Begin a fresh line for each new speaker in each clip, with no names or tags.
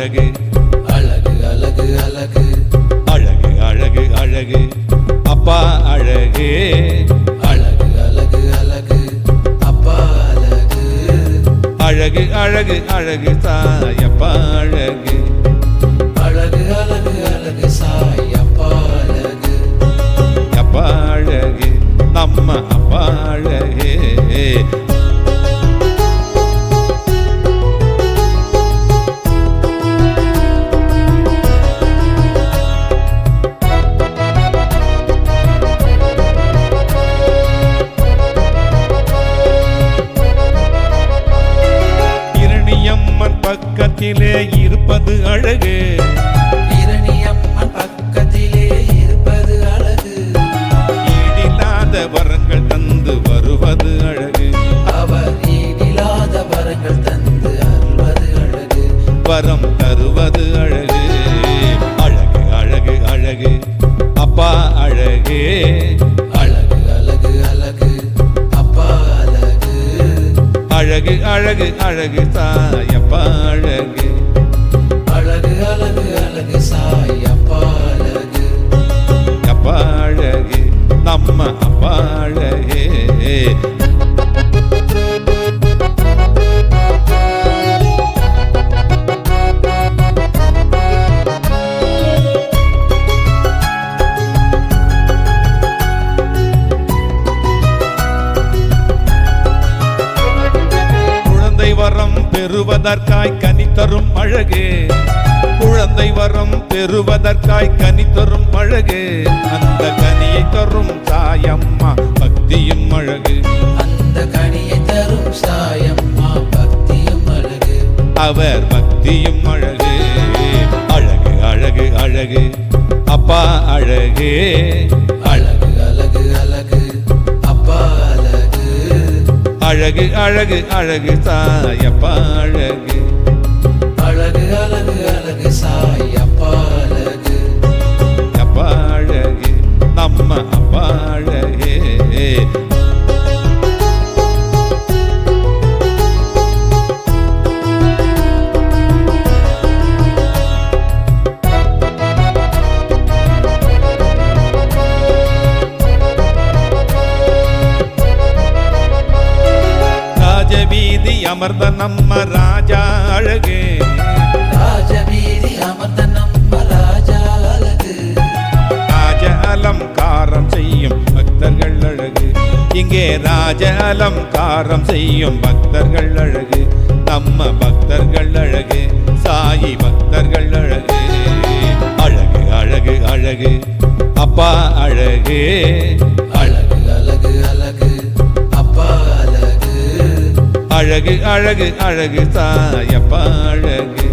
அழகு
அழகு அழகு அழகு
அழகு அழகு அழகு அப்பா அழகு
அழகு அழகு அழகு அப்பா அழகு
அழகு அழகு அழகு சாயப்பா அழகு
அழகு அழகு அழகு சாயப்பா அழகு
அப்பா அழகு நம்ம அப்பா அழகு பக்கத்திலே இருப்பது அழகு
இரணியம்மன் பக்கத்திலே இருப்பது அழகு
ஈடில்லாத வரங்கள் தந்து வருவது அழகு
அவர் ஈடில்லாத வரங்கள் தந்து அருள்வது அழகு
வரம் தருவது அழகு அழகு அழகு அழகு அப்பா அழகு
அழகு அழகு அழகு அப்பா அழகு
அழகு அழகு அழகு சாயப்பா அழகு
அழகு அழகு அழகு சாயப்பா அழகு
அப்பா அழகு நம்ம அப்பா அழகு வரம் பெறுவதற்காய் கனி தரும் அழகு குழந்தை வரம் பெறுவதற்காய் கனி தரும் அழகு அந்த கனியை தரும் சாயம்மா பக்தியும் அழகு
அந்த கனியை தரும் சாயம்மா பக்தியும் அழகு
அவர் பக்தியும் அழகு அழகு அழகு அழகு அப்பா அழகு
அழகு அழகு அழகு அப்பா அழகு
அழகு அழகு அழகு சாயப்பா அழகு
அழகு அழகு அழகு சாயப்பா அழகு
அப்பா அழகு நம்ம அப்பா அழகு ராஜவீதி அமர்ந்த நம்ம ராஜா அழகு
ராஜவீதி அமர்ந்த நம்ம ராஜா அழகு
ராஜ அலங்காரம் செய்யும் பக்தர்கள் அழகு இங்கே ராஜ அலங்காரம் செய்யும் பக்தர்கள் அழகு நம்ம பக்தர்கள் அழகு சாயி பக்தர்கள் அழகு அழகு அழகு அழகு அப்பா அழகு
அழகு அழகு அழகு அப்பா அழகு
அழகு அழகு அழகு சாயப்பா அழகு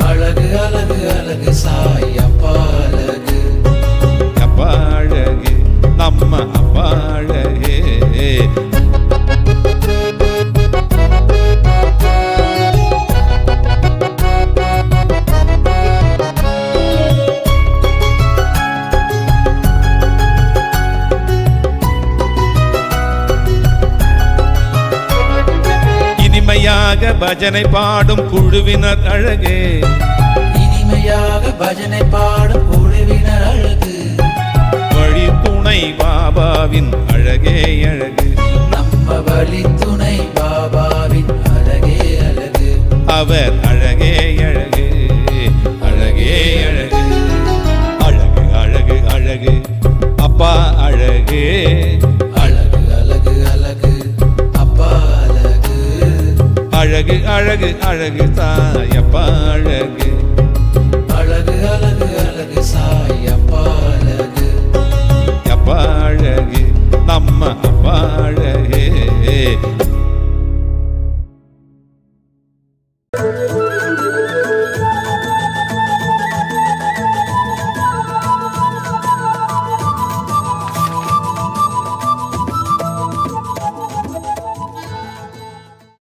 அழகு அழகு அழகு சாயப்பா அழகு
அப்பா அழகு நம்ம அப்பா அழகு இனிமையாக பஜனை பாடும் குழுவினர் அழகு
இனிமையாக பஜனை பாடும் குழுவினர் அழகு
வழி துணை பாபாவின் அழகே அழகு
நம்ம வழி துணை பாபாவின் அழகே அழகு
அவர் அழகே அழகு அழகே அழகு அழகு அழகு அழகு அப்பா அழகு
அழகு அழகு அழகு அப்பா அழகு
அழகு அழகு அழகு சாயப்பா அழகு
அழகு அழகு அழகு சாயப்பா அழகு
அப்பா அழகு நம்ம அப்பா அழகு